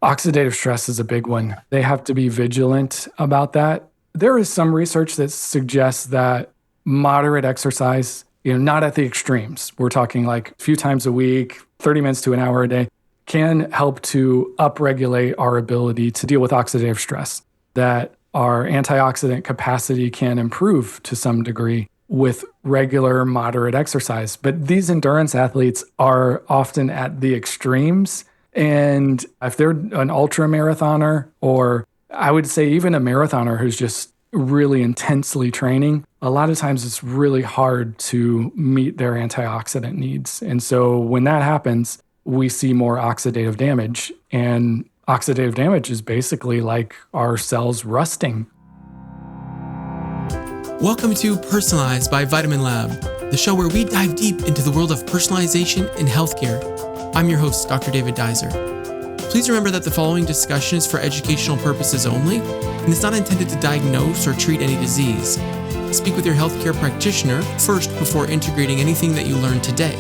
Oxidative stress is a big one. They have to be vigilant about that. There is some research that suggests that moderate exercise, not at the extremes, we're talking like a few times a week, 30 minutes to an hour a day, can help to upregulate our ability to deal with oxidative stress, that our antioxidant capacity can improve to some degree with regular moderate exercise. But these endurance athletes are often at the extremes. And if they're an ultra marathoner, or I would say even a marathoner who's just really intensely training, a lot of times it's really hard to meet their antioxidant needs. And so when that happens, we see more oxidative damage. And oxidative damage is basically like our cells rusting. Welcome to Personalized by VitaminLab, the show where we dive deep into the world of personalization in healthcare. I'm your host, Dr. David Duizer. Please remember that the following discussion is for educational purposes only and is not intended to diagnose or treat any disease. Speak with your healthcare practitioner first before integrating anything that you learned today.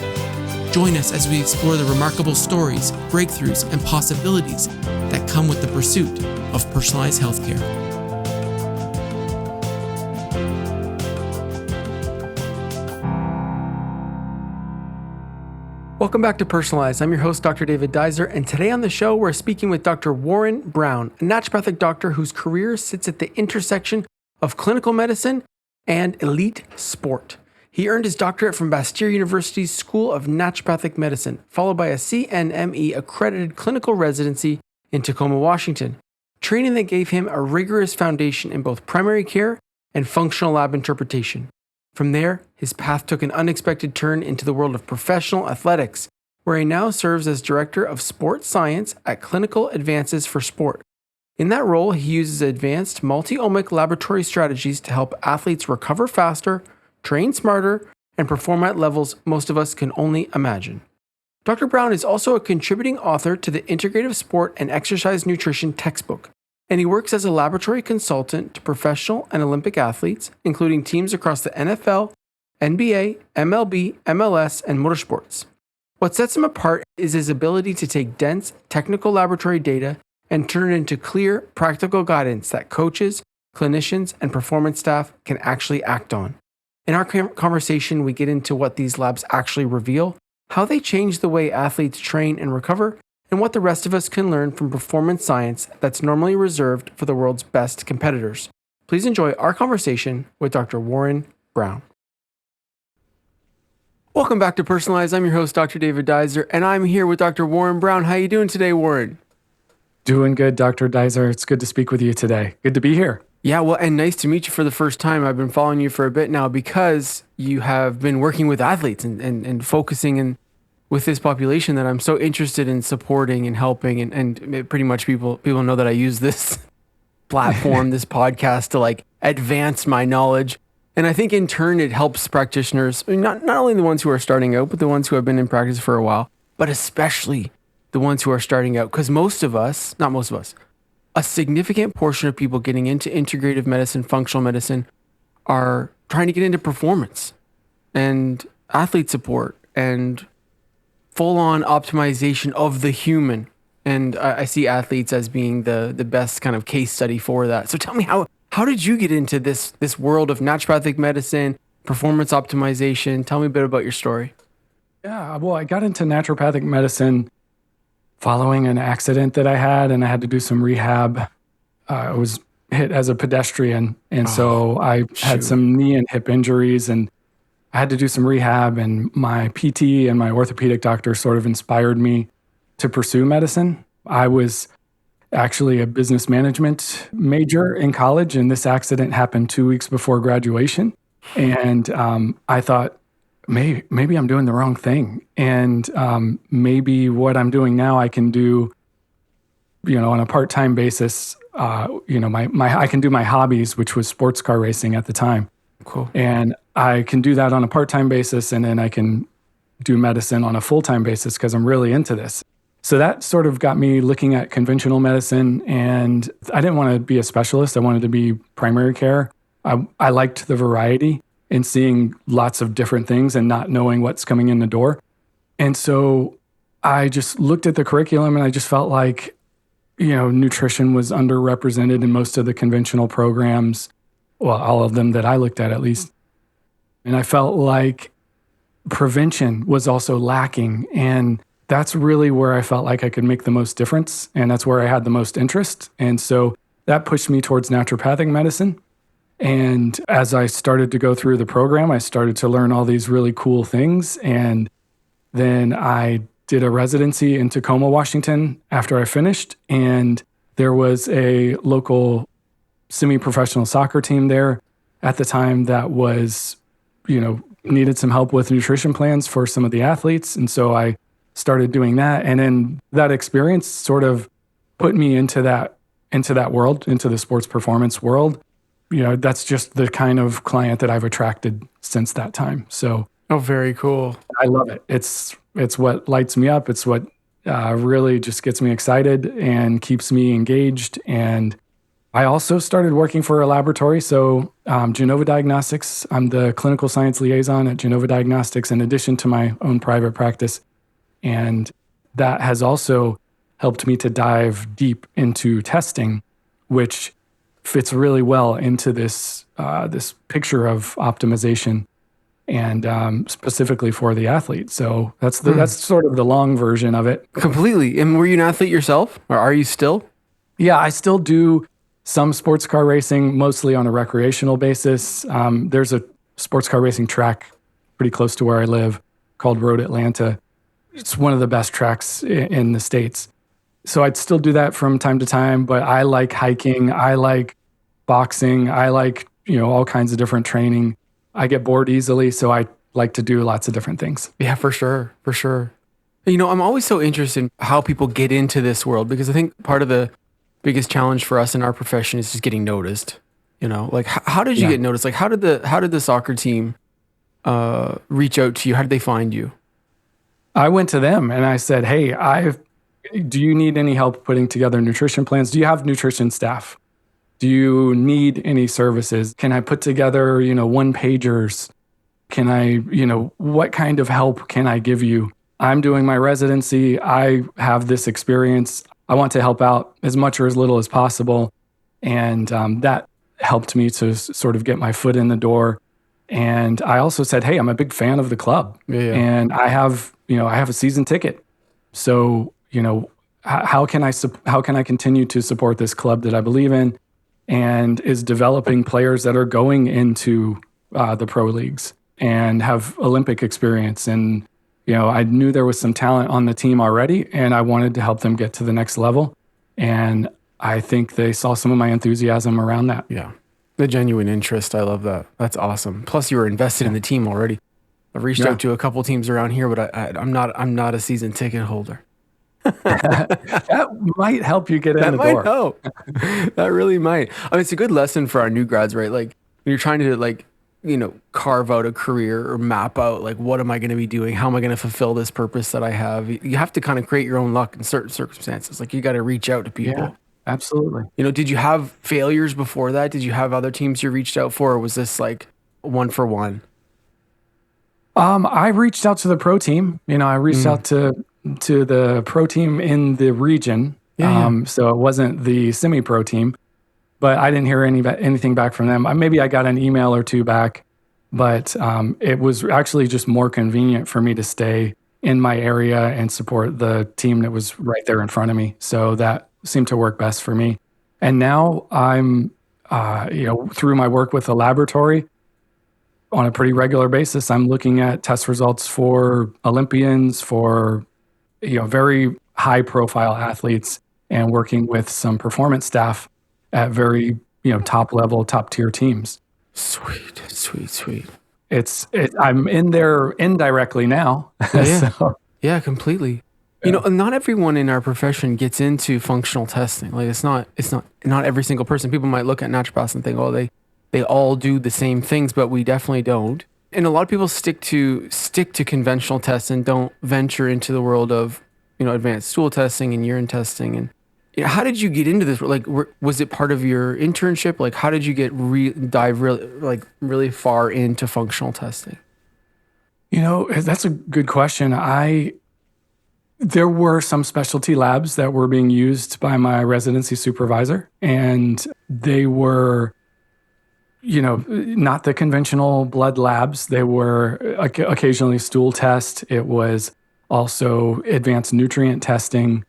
Join us as we explore the remarkable stories, breakthroughs, and possibilities that come with the pursuit of personalized healthcare. Welcome back to Personalized. I'm your host, Dr. David Duizer, and today on the show, we're speaking with Dr. Warren Brown, a naturopathic doctor whose career sits at the intersection of clinical medicine and elite sport. He earned his doctorate from Bastyr University's School of Naturopathic Medicine, followed by a CNME accredited clinical residency in Tacoma, Washington, training that gave him a rigorous foundation in both primary care and functional lab interpretation. From there, his path took an unexpected turn into the world of professional athletics, where he now serves as Director of Sports Science at Clinical Advances for Sport. In that role, he uses advanced multi-omic laboratory strategies to help athletes recover faster, train smarter, and perform at levels most of us can only imagine. Dr. Brown is also a contributing author to the Integrative Sport and Exercise Nutrition textbook, and he works as a laboratory consultant to professional and Olympic athletes, including teams across the NFL, NBA, MLB, MLS, and motorsports. What sets him apart is his ability to take dense, technical laboratory data and turn it into clear, practical guidance that coaches, clinicians, and performance staff can actually act on. In our conversation, we get into what these labs actually reveal, how they change the way athletes train and recover, and what the rest of us can learn from performance science that's normally reserved for the world's best competitors. Please enjoy our conversation with Dr. Warren Brown. Welcome back to Personalized. I'm your host, Dr. David Duizer, and I'm here with Dr. Warren Brown. How are you doing today, Warren? Doing good, Dr. Duizer. It's good to speak with you today. Good to be here. Yeah, well, and nice to meet you for the first time. I've been following you for a bit now because you have been working with athletes and focusing in with this population that I'm so interested in supporting and helping. And pretty much people know that I use this platform, this podcast to like advance my knowledge. And I think in turn, it helps practitioners, not only the ones who are starting out, but the ones who have been in practice for a while, but especially the ones who are starting out. Because a significant portion of people getting into integrative medicine, functional medicine, are trying to get into performance and athlete support and full-on optimization of the human. And I see athletes as being the best kind of case study for that. So tell me, how did you get into this world of naturopathic medicine, performance optimization? Tell me a bit about your story. Yeah, well, I got into naturopathic medicine following an accident that I had, and I had to do some rehab. I was hit as a pedestrian, and so I had some knee and hip injuries, and I had to do some rehab, and my PT and my orthopedic doctor sort of inspired me to pursue medicine. I was actually a business management major in college, and this accident happened 2 weeks before graduation. And I thought, maybe I'm doing the wrong thing. And maybe what I'm doing now I can do, on a part-time basis. I can do my hobbies, which was sports car racing at the time. Cool. And I can do that on a part-time basis, and then I can do medicine on a full-time basis because I'm really into this. So that sort of got me looking at conventional medicine, and I didn't want to be a specialist. I wanted to be primary care. I liked the variety and seeing lots of different things and not knowing what's coming in the door. And so I just looked at the curriculum and I just felt like, nutrition was underrepresented in most of the conventional programs. Well, all of them that I looked at least. And I felt like prevention was also lacking. And that's really where I felt like I could make the most difference. And that's where I had the most interest. And so that pushed me towards naturopathic medicine. And as I started to go through the program, I started to learn all these really cool things. And then I did a residency in Tacoma, Washington after I finished. And there was a local semi-professional soccer team there at the time that was, needed some help with nutrition plans for some of the athletes. And so I started doing that. And then that experience sort of put me into that world, into the sports performance world. That's just the kind of client that I've attracted since that time. So, oh, very cool. I love it. It's what lights me up. It's what really just gets me excited and keeps me engaged. And I also started working for a laboratory. So Genova Diagnostics, I'm the clinical science liaison at Genova Diagnostics in addition to my own private practice. And that has also helped me to dive deep into testing, which fits really well into this picture of optimization and specifically for the athlete. So that's sort of the long version of it. Completely. And were you an athlete yourself, or are you still? Yeah, I still do some sports car racing, mostly on a recreational basis. There's a sports car racing track pretty close to where I live called Road Atlanta. It's one of the best tracks in the States. So I'd still do that from time to time, but I like hiking. I like boxing. I like, all kinds of different training. I get bored easily, so I like to do lots of different things. Yeah, for sure. For sure. I'm always so interested in how people get into this world, because I think part of the biggest challenge for us in our profession is just getting noticed. Like how did you get noticed? Like how did the soccer team reach out to you? How did they find you? I went to them and I said, "Hey, do you need any help putting together nutrition plans? Do you have nutrition staff? Do you need any services? Can I put together, one pagers? Can I, what kind of help can I give you? I'm doing my residency. I have this experience. I want to help out as much or as little as possible." And that helped me to sort of get my foot in the door. And I also said, "Hey, I'm a big fan of the club, and I have a season ticket. So, how can I continue to support this club that I believe in and is developing players that are going into the pro leagues and have Olympic experience?" And I knew there was some talent on the team already, and I wanted to help them get to the next level. And I think they saw some of my enthusiasm around that. Yeah. The genuine interest. I love that. That's awesome. Plus you were invested in the team already. I've reached out to a couple teams around here, but I'm not a season ticket holder. That might help you get in the door. That might help. That really might. I mean, it's a good lesson for our new grads, right? Like when you're trying to carve out a career or map out, like, what am I going to be doing? How am I going to fulfill this purpose that I have? You have to kind of create your own luck in certain circumstances. Like you got to reach out to people. Yeah, absolutely. Did you have failures before that? Did you have other teams you reached out for, or was this like one for one? I reached out to the pro team. I reached out to the pro team in the region. So it wasn't the semi-pro team, but I didn't hear anything back from them. Maybe I got an email or two back, but it was actually just more convenient for me to stay in my area and support the team that was right there in front of me. So that seemed to work best for me. And now I'm, through my work with the laboratory, on a pretty regular basis, I'm looking at test results for Olympians, for very high profile athletes, and working with some performance staff at very top level, top tier teams. Sweet. I'm in there indirectly now. Yeah. So, Yeah, completely. Not everyone in our profession gets into functional testing. Like it's not every single person. People might look at naturopaths and think, oh, they all do the same things, but we definitely don't. And a lot of people stick to conventional tests and don't venture into the world of, advanced stool testing and urine testing. And how did you get into this? Like, was it part of your internship? Like, how did you dive really far into functional testing? That's a good question. There were some specialty labs that were being used by my residency supervisor, and they were, not the conventional blood labs. They were occasionally stool test. It was also advanced nutrient testing,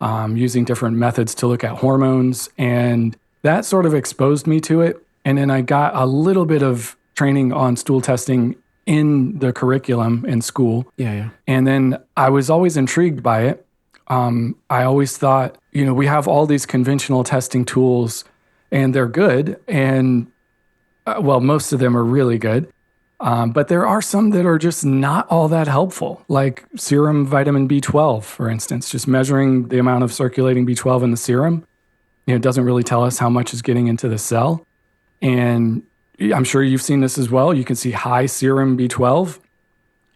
using different methods to look at hormones. And that sort of exposed me to it. And then I got a little bit of training on stool testing in the curriculum in school. Yeah. And then I was always intrigued by it. I always thought, we have all these conventional testing tools and they're good. And most of them are really good. But there are some that are just not all that helpful, like serum vitamin B12, for instance, just measuring the amount of circulating B12 in the serum. It doesn't really tell us how much is getting into the cell. And I'm sure you've seen this as well. You can see high serum B12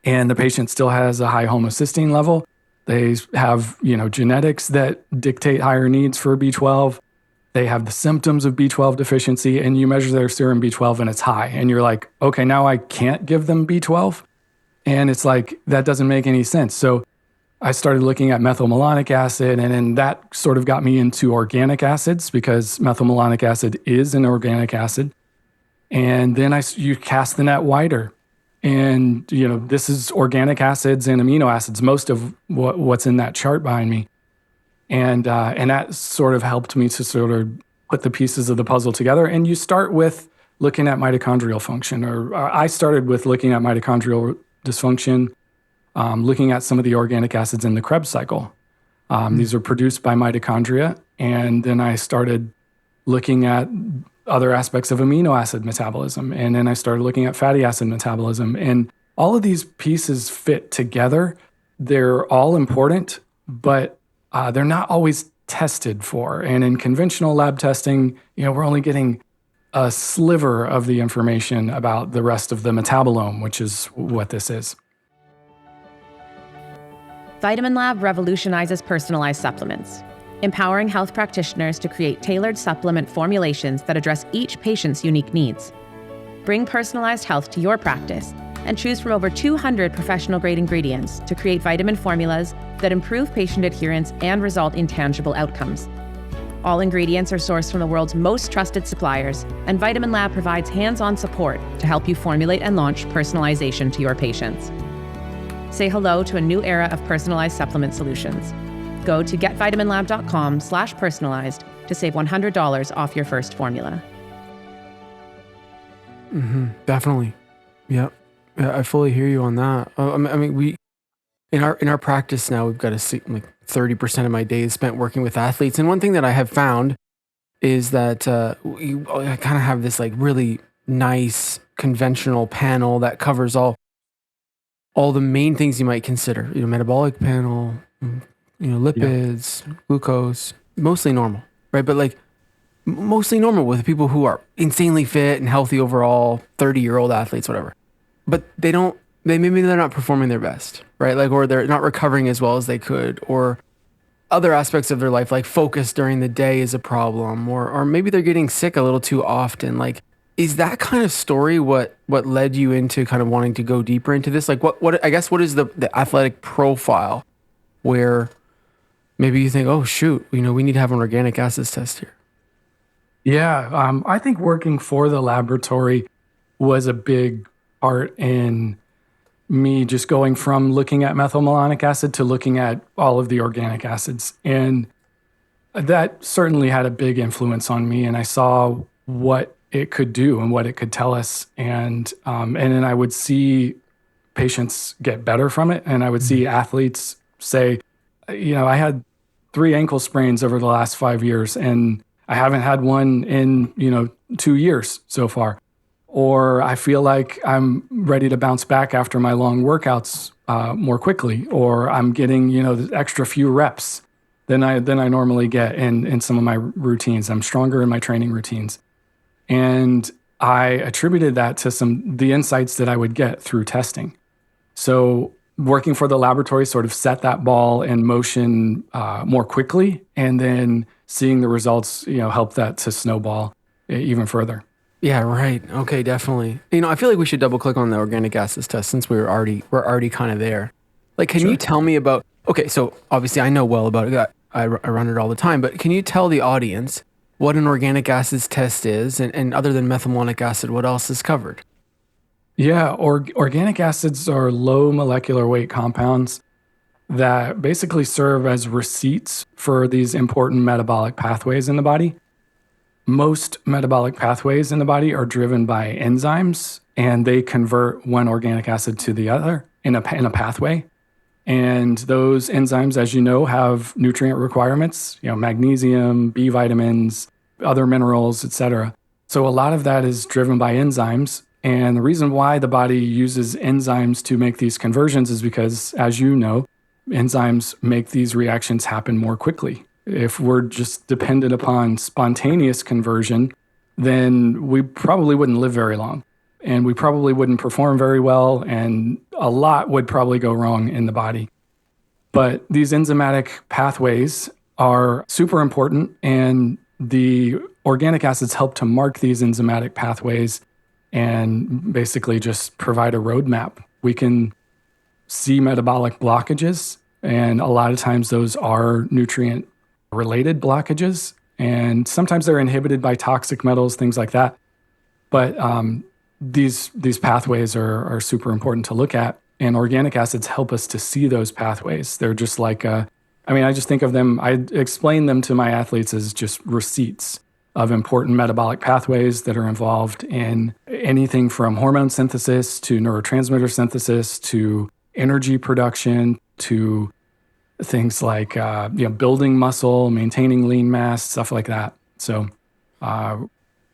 and the patient still has a high homocysteine level. They have, genetics that dictate higher needs for B12. They have the symptoms of B12 deficiency and you measure their serum B12 and it's high. And you're like, okay, now I can't give them B12. And it's like, that doesn't make any sense. So I started looking at methylmalonic acid, and then that sort of got me into organic acids because methylmalonic acid is an organic acid. And then you cast the net wider. And, this is organic acids and amino acids, most of what's in that chart behind me. And that sort of helped me to sort of put the pieces of the puzzle together. And you start with looking at mitochondrial function, or I started with looking at mitochondrial dysfunction, looking at some of the organic acids in the Krebs cycle. These are produced by mitochondria. And then I started looking at other aspects of amino acid metabolism. And then I started looking at fatty acid metabolism. And all of these pieces fit together. They're all important, but they're not always tested for. And in conventional lab testing, we're only getting a sliver of the information about the rest of the metabolome, which is what this is. VitaminLab revolutionizes personalized supplements, empowering health practitioners to create tailored supplement formulations that address each patient's unique needs. Bring personalized health to your practice and choose from over 200 professional-grade ingredients to create vitamin formulas that improve patient adherence and result in tangible outcomes. All ingredients are sourced from the world's most trusted suppliers, and VitaminLab provides hands-on support to help you formulate and launch personalization to your patients. Say hello to a new era of personalized supplement solutions. Go to getvitaminlab.com/personalized to save $100 off your first formula. Definitely. Yep. Yeah, I fully hear you on that. I mean, we in our practice now, we've got to see like 30% of my day is spent working with athletes. And one thing that I have found is that I kind of have this like really nice conventional panel that covers all the main things you might consider. Metabolic panel, lipids, glucose, mostly normal, right? But like mostly normal with people who are insanely fit and healthy overall, 30-year-old athletes, whatever. But maybe they're not performing their best, right? Like, or they're not recovering as well as they could, or other aspects of their life, like focus during the day is a problem, or maybe they're getting sick a little too often. Like, is that kind of story what led you into kind of wanting to go deeper into this? Like, what I guess, what is the athletic profile where maybe you think, oh shoot, we need to have an organic acids test here? Yeah, I think working for the laboratory was a big part in me just going from looking at methylmalonic acid to looking at all of the organic acids. And that certainly had a big influence on me. And I saw what it could do and what it could tell us. And then I would see patients get better from it. And I would see athletes say, I had 3 ankle sprains over the last 5 years, and I haven't had one in, 2 years so far. Or I feel like I'm ready to bounce back after my long workouts more quickly, or I'm getting, the extra few reps than I normally get in some of my routines. I'm stronger in my training routines. And I attributed that to the insights that I would get through testing. So working for the laboratory sort of set that ball in motion more quickly, and then seeing the results, help that to snowball even further. Yeah, right. Okay, definitely. I feel like we should double click on the organic acids test since we're already kind of there. Like, can you tell me about Okay, so obviously I know well about it. I run it all the time, but can you tell the audience what an organic acids test is, and other than methylmalonic acid, what else is covered? Yeah, organic acids are low molecular weight compounds that basically serve as receipts for these important metabolic pathways in the body. Most metabolic pathways in the body are driven by enzymes, and they convert one organic acid to the other in a pathway. And those enzymes, as you know, have nutrient requirements, magnesium, B vitamins, other minerals, etc. So a lot of that is driven by enzymes. And the reason why the body uses enzymes to make these conversions is because, as you know, enzymes make these reactions happen more quickly. If we're just dependent upon spontaneous conversion, then we probably wouldn't live very long, and we probably wouldn't perform very well, and a lot would probably go wrong in the body. But these enzymatic pathways are super important, and the organic acids help to mark these enzymatic pathways and basically just provide a roadmap. We can see metabolic blockages, and a lot of times those are nutrient related blockages, and sometimes they're inhibited by toxic metals, things like that. But these pathways are super important to look at, and organic acids help us to see those pathways. They're just like, I just think of them, I explain them to my athletes as just receipts of important metabolic pathways that are involved in anything from hormone synthesis to neurotransmitter synthesis to energy production to things like building muscle, maintaining lean mass, stuff like that. So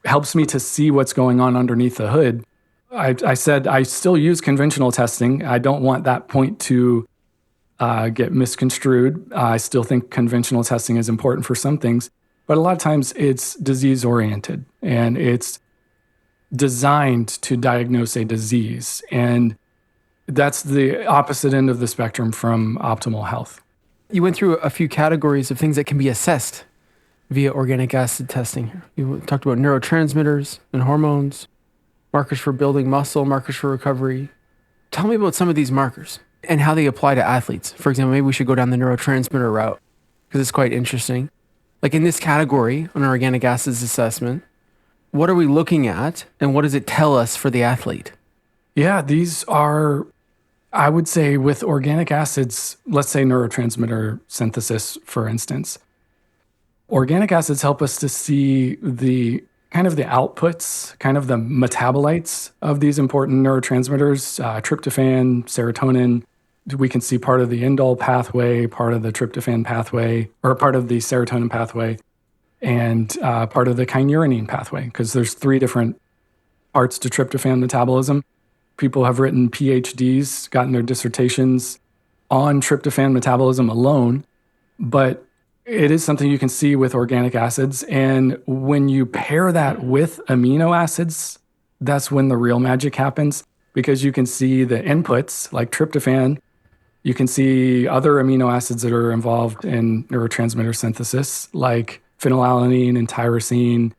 helps me to see what's going on underneath the hood. I said I still use conventional testing. I don't want that point to get misconstrued. I still think conventional testing is important for some things, but a lot of times it's disease oriented and it's designed to diagnose a disease. And that's the opposite end of the spectrum from optimal health. You went through a few categories of things that can be assessed via organic acid testing. You talked about neurotransmitters and hormones, markers for building muscle, markers for recovery. Tell me about some of these markers and how they apply to athletes. For example, maybe we should go down the neurotransmitter route because it's quite interesting. Like in this category, on organic acids assessment, what are we looking at and what does it tell us for the athlete? Yeah, these are, I would say, with organic acids, let's say neurotransmitter synthesis, for instance. Organic acids help us to see the kind of the outputs, kind of the metabolites of these important neurotransmitters, tryptophan, serotonin. We can see part of the indole pathway, part of the tryptophan pathway, or part of the serotonin pathway, and part of the kynurenine pathway, because there's 3 different parts to tryptophan metabolism. People have written PhDs, gotten their dissertations on tryptophan metabolism alone, but it is something you can see with organic acids. And when you pair that with amino acids, that's when the real magic happens, because you can see the inputs like tryptophan. You can see other amino acids that are involved in neurotransmitter synthesis, like phenylalanine and tyrosine.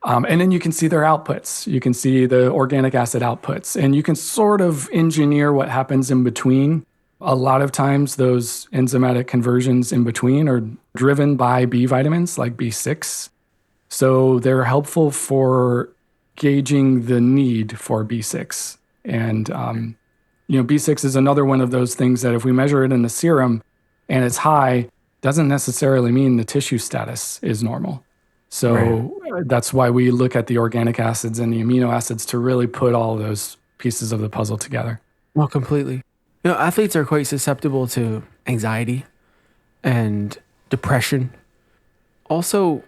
And then you can see their outputs. You can see the organic acid outputs, and you can sort of engineer what happens in between. A lot of times those enzymatic conversions in between are driven by B vitamins like B6. So they're helpful for gauging the need for B6. And, B6 is another one of those things that if we measure it in the serum and it's high, doesn't necessarily mean the tissue status is normal. So That's why we look at the organic acids and the amino acids to really put all those pieces of the puzzle together. Well, completely. Athletes are quite susceptible to anxiety and depression. Also,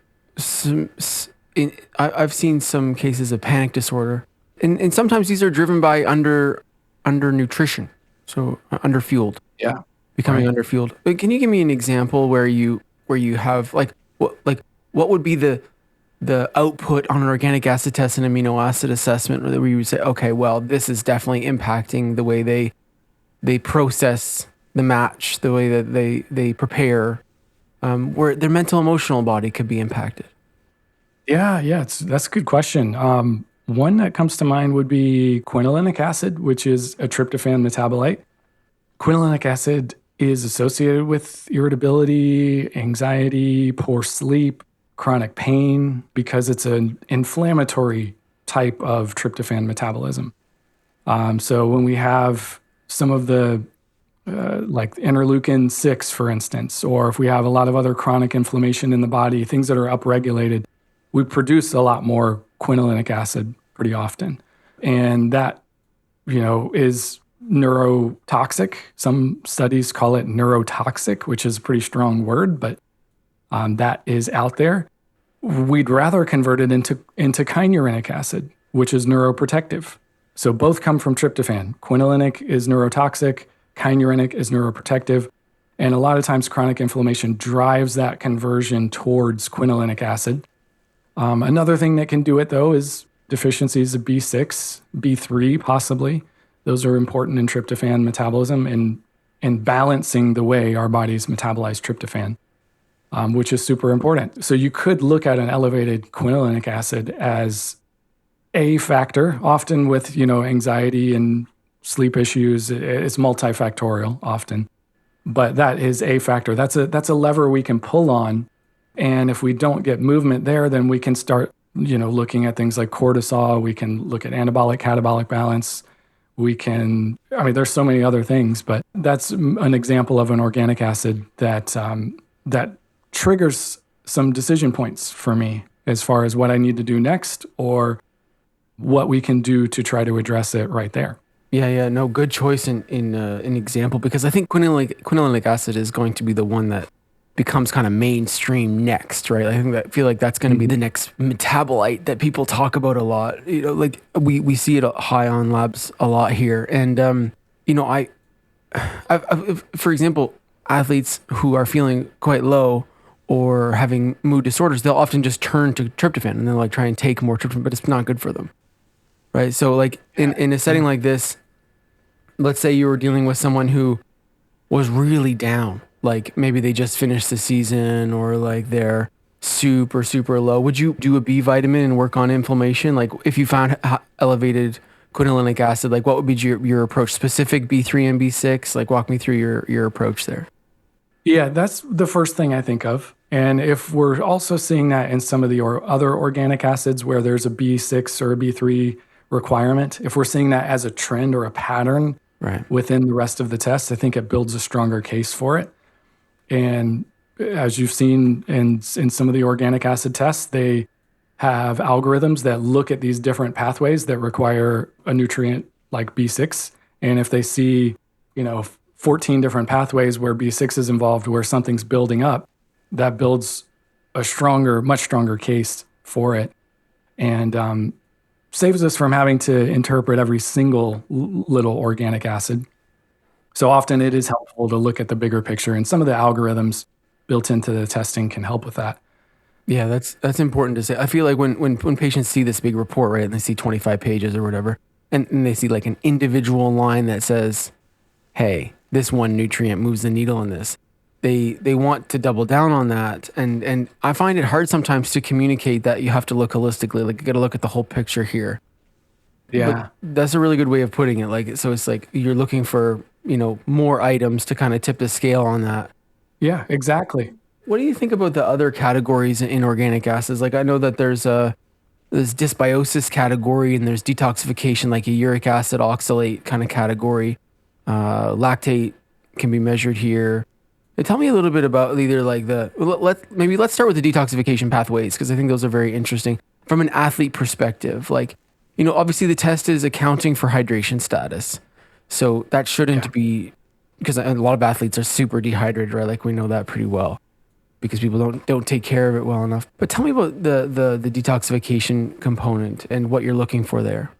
I've seen some cases of panic disorder, and sometimes these are driven by undernutrition, so underfueled. Yeah, becoming underfueled. But can you give me an example where you have what would be the output on an organic acid test and amino acid assessment where you would say, okay, well, this is definitely impacting the way they process the match, the way that they prepare, where their mental emotional body could be impacted? Yeah, that's a good question. One that comes to mind would be quinolinic acid, which is a tryptophan metabolite. Quinolinic acid is associated with irritability, anxiety, poor sleep, chronic pain, because it's an inflammatory type of tryptophan metabolism. So when we have some of the like interleukin 6, for instance, or if we have a lot of other chronic inflammation in the body, things that are upregulated, we produce a lot more quinolinic acid pretty often. And that, is neurotoxic. Some studies call it neurotoxic, which is a pretty strong word, but that is out there. We'd rather convert it into kynurenic acid, which is neuroprotective. So both come from tryptophan. Quinolinic is neurotoxic, kynurenic is neuroprotective, and a lot of times chronic inflammation drives that conversion towards quinolinic acid. Another thing that can do it, though, is deficiencies of B6, B3 possibly. Those are important in tryptophan metabolism and balancing the way our bodies metabolize tryptophan, which is super important. So you could look at an elevated quinolinic acid as a factor, often with, anxiety and sleep issues. It's multifactorial often, but that is a factor. That's a lever we can pull on. And if we don't get movement there, then we can start, looking at things like cortisol. We can look at anabolic catabolic balance. There's so many other things, but that's an example of an organic acid that that triggers some decision points for me as far as what I need to do next or what we can do to try to address it right there. Yeah, no, good choice in example, because I think quinolinic acid is going to be the one that becomes kind of mainstream next, right? I feel like that's going to be the next metabolite that people talk about a lot. Like we see it high on labs a lot here, and I for example, athletes who are feeling quite low or having mood disorders, they'll often just turn to tryptophan and they'll like try and take more tryptophan, but it's not good for them. Right. So like in a setting like this, let's say you were dealing with someone who was really down, like maybe they just finished the season or like they're super, super low. Would you do a B vitamin and work on inflammation? Like if you found elevated quinolinic acid, like what would be your approach? Specific B3 and B6? Like walk me through your approach there. Yeah, that's the first thing I think of. And if we're also seeing that in some of the other organic acids where there's a B6 or a B3 requirement, if we're seeing that as a trend or a pattern within the rest of the test, I think it builds a stronger case for it. And as you've seen in some of the organic acid tests, they have algorithms that look at these different pathways that require a nutrient like B6. And if they see, 14 different pathways where B6 is involved, where something's building up, that builds a much stronger case for it. And saves us from having to interpret every single little organic acid. So often it is helpful to look at the bigger picture, and some of the algorithms built into the testing can help with that. Yeah, that's important to say. I feel like when patients see this big report, right, and they see 25 pages or whatever, and they see like an individual line that says, hey, this one nutrient moves the needle in this, they want to double down on that. And I find it hard sometimes to communicate that you have to look holistically, like you got to look at the whole picture here. Yeah. But that's a really good way of putting it. Like, so it's like you're looking for, more items to kind of tip the scale on that. Yeah, exactly. What do you think about the other categories in organic acids? Like I know that there's this dysbiosis category and there's detoxification, like a uric acid oxalate kind of category. Lactate can be measured here. Tell me a little bit about either like let's start with the detoxification pathways, because I think those are very interesting from an athlete perspective. Like, obviously the test is accounting for hydration status. So that shouldn't be, because a lot of athletes are super dehydrated, right? Like we know that pretty well because people don't take care of it well enough. But tell me about the detoxification component and what you're looking for there.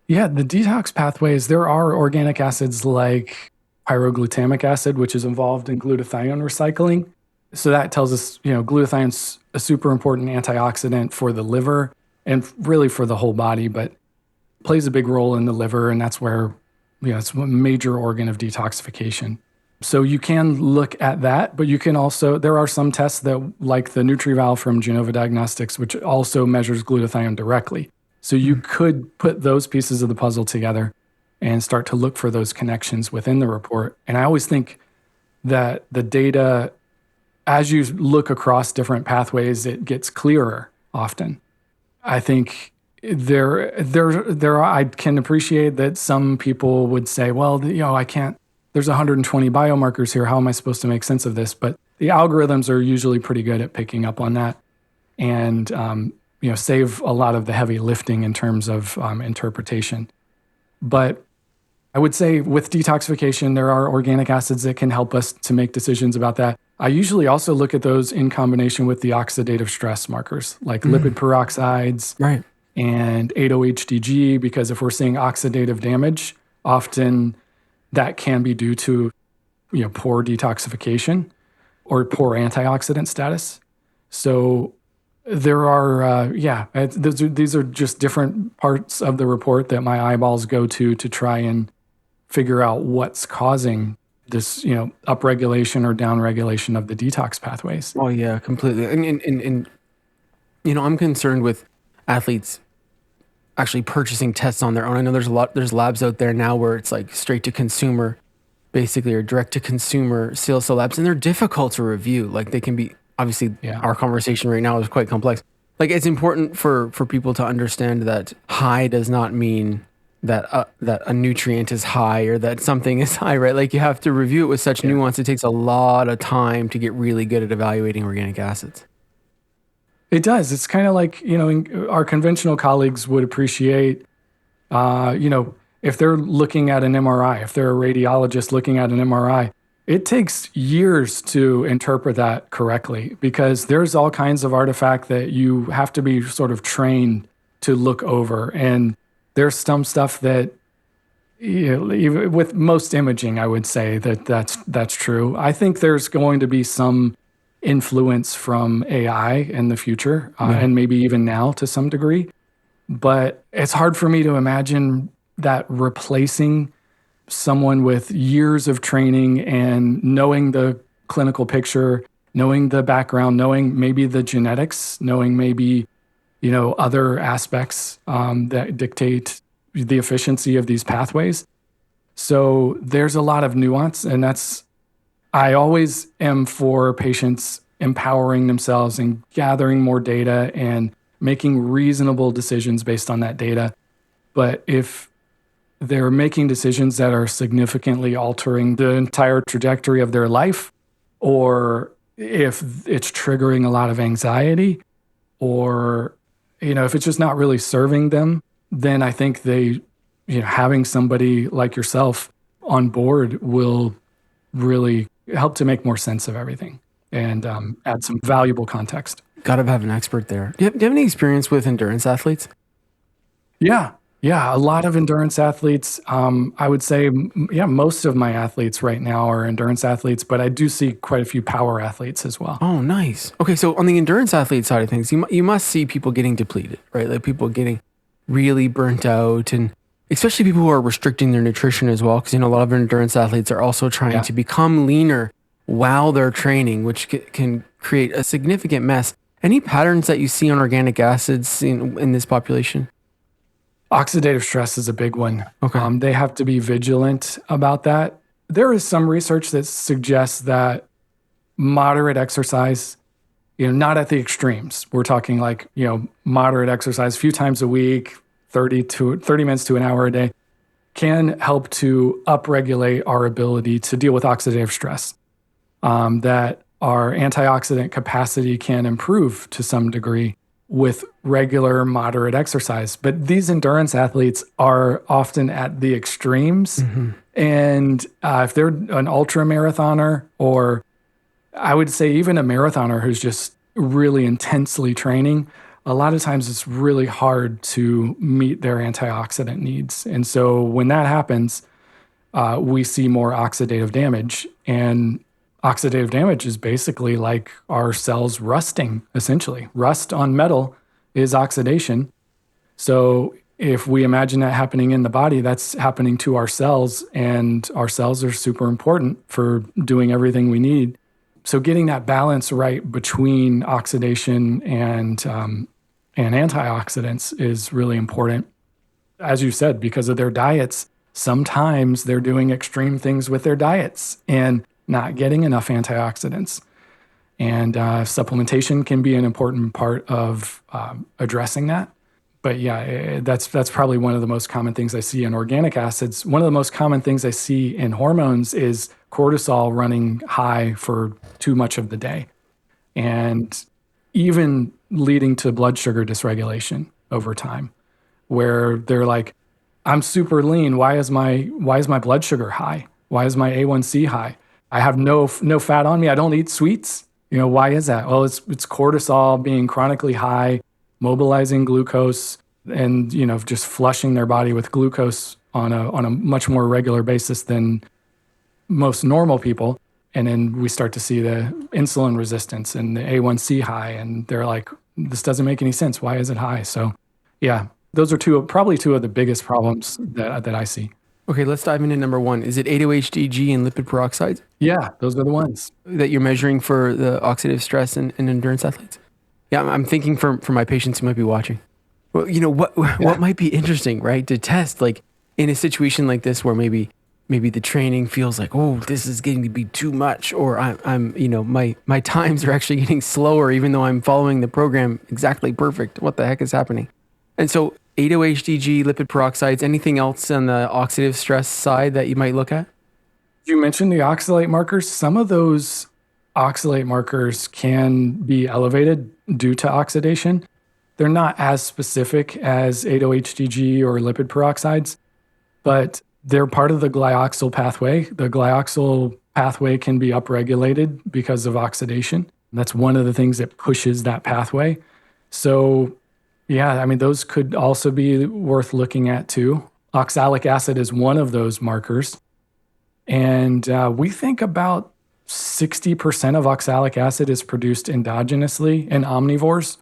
Yeah, the detox pathways, there are organic acids like pyroglutamic acid, which is involved in glutathione recycling. So that tells us, glutathione's a super important antioxidant for the liver and really for the whole body, but plays a big role in the liver. And that's where, it's a major organ of detoxification. So you can look at that, but you can also, there are some tests that like the NutriVal from Genova Diagnostics, which also measures glutathione directly. So you could put those pieces of the puzzle together. and start to look for those connections within the report. And I always think that the data, as you look across different pathways, it gets clearer often. I think I can appreciate that some people would say, well, I can't, there's 120 biomarkers here. How am I supposed to make sense of this? But the algorithms are usually pretty good at picking up on that and, save a lot of the heavy lifting in terms of interpretation. But I would say with detoxification, there are organic acids that can help us to make decisions about that. I usually also look at those in combination with the oxidative stress markers, like lipid peroxides and 8-OHDG, because if we're seeing oxidative damage, often that can be due to poor detoxification or poor antioxidant status. So there are, these are just different parts of the report that my eyeballs go to try and figure out what's causing this, upregulation or downregulation of the detox pathways. Oh yeah, completely. And I'm concerned with athletes actually purchasing tests on their own. I know there's labs out there now where it's like straight to consumer, basically, or direct to consumer sales labs, and they're difficult to review. Like they can be, obviously, our conversation right now is quite complex. Like it's important for people to understand that high does not mean that a nutrient is high or that something is high, right? Like you have to review it with such nuance. It takes a lot of time to get really good at evaluating organic acids. It does. It's kind of like, our conventional colleagues would appreciate, if they're looking at an MRI, if they're a radiologist looking at an MRI, it takes years to interpret that correctly because there's all kinds of artifact that you have to be sort of trained to look over. And there's some stuff that, even with most imaging, I would say that's true. I think there's going to be some influence from AI in the future, and maybe even now to some degree. But it's hard for me to imagine that replacing someone with years of training and knowing the clinical picture, knowing the background, knowing maybe the genetics, knowing maybe, other aspects that dictate the efficiency of these pathways. So there's a lot of nuance, and I always am for patients empowering themselves and gathering more data and making reasonable decisions based on that data. But if they're making decisions that are significantly altering the entire trajectory of their life, or if it's triggering a lot of anxiety, or, if it's just not really serving them, then I think having somebody like yourself on board will really help to make more sense of everything and add some valuable context. Got to have an expert there. Do you have any experience with endurance athletes? Yeah, a lot of endurance athletes. I would say, most of my athletes right now are endurance athletes, but I do see quite a few power athletes as well. Oh, nice. Okay, so on the endurance athlete side of things, you must see people getting depleted, right? Like people getting really burnt out, and especially people who are restricting their nutrition as well, because a lot of endurance athletes are also trying to become leaner while they're training, which can create a significant mess. Any patterns that you see on organic acids in this population? Oxidative stress is a big one. Okay. They have to be vigilant about that. There is some research that suggests that moderate exercise, not at the extremes. We're talking like, moderate exercise a few times a week, 30 minutes to an hour a day, can help to upregulate our ability to deal with oxidative stress. That our antioxidant capacity can improve to some degree with regular moderate exercise. But these endurance athletes are often at the extremes. Mm-hmm. And if they're an ultra marathoner, or I would say even a marathoner who's just really intensely training, a lot of times it's really hard to meet their antioxidant needs. And so when that happens, we see more oxidative damage. And oxidative damage is basically like our cells rusting, essentially. Rust on metal is oxidation. So if we imagine that happening in the body, that's happening to our cells, and our cells are super important for doing everything we need. So getting that balance right between oxidation and antioxidants is really important. As you said, because of their diets, sometimes they're doing extreme things with their diets and not getting enough antioxidants. And supplementation can be an important part of addressing that. But yeah, that's probably one of the most common things I see in organic acids. One of the most common things I see in hormones is cortisol running high for too much of the day, and even leading to blood sugar dysregulation over time, where they're like, I'm super lean. Why is my blood sugar high? Why is my A1C high? I have no fat on me. I don't eat sweets. Why is that? Well, it's cortisol being chronically high, mobilizing glucose, and just flushing their body with glucose on a much more regular basis than most normal people. And then we start to see the insulin resistance and the A1C high, and they're like, this doesn't make any sense. Why is it high? So yeah, those are probably two of the biggest problems that I see. Okay, let's dive into number one. Is it 8-OHDG and lipid peroxides Yeah, those are the ones. that you're measuring for the oxidative stress in endurance athletes? Yeah, I'm thinking for my patients who might be watching. Well, what might be interesting, right? To test, like in a situation like this where maybe the training feels like, oh, this is getting to be too much, or I'm my times are actually getting slower, even though I'm following the program exactly perfect. What the heck is happening? And so 8-OHDG, lipid peroxides, anything else on the oxidative stress side that you might look at? You mentioned the oxalate markers. Some of those oxalate markers can be elevated due to oxidation. They're not as specific as 8-OHDG or lipid peroxides, but they're part of the glyoxyl pathway. The glyoxyl pathway can be upregulated because of oxidation. That's one of the things that pushes that pathway. So yeah, I mean, those could also be worth looking at too. Oxalic acid is one of those markers. And we think about 60% of oxalic acid is produced endogenously in omnivores.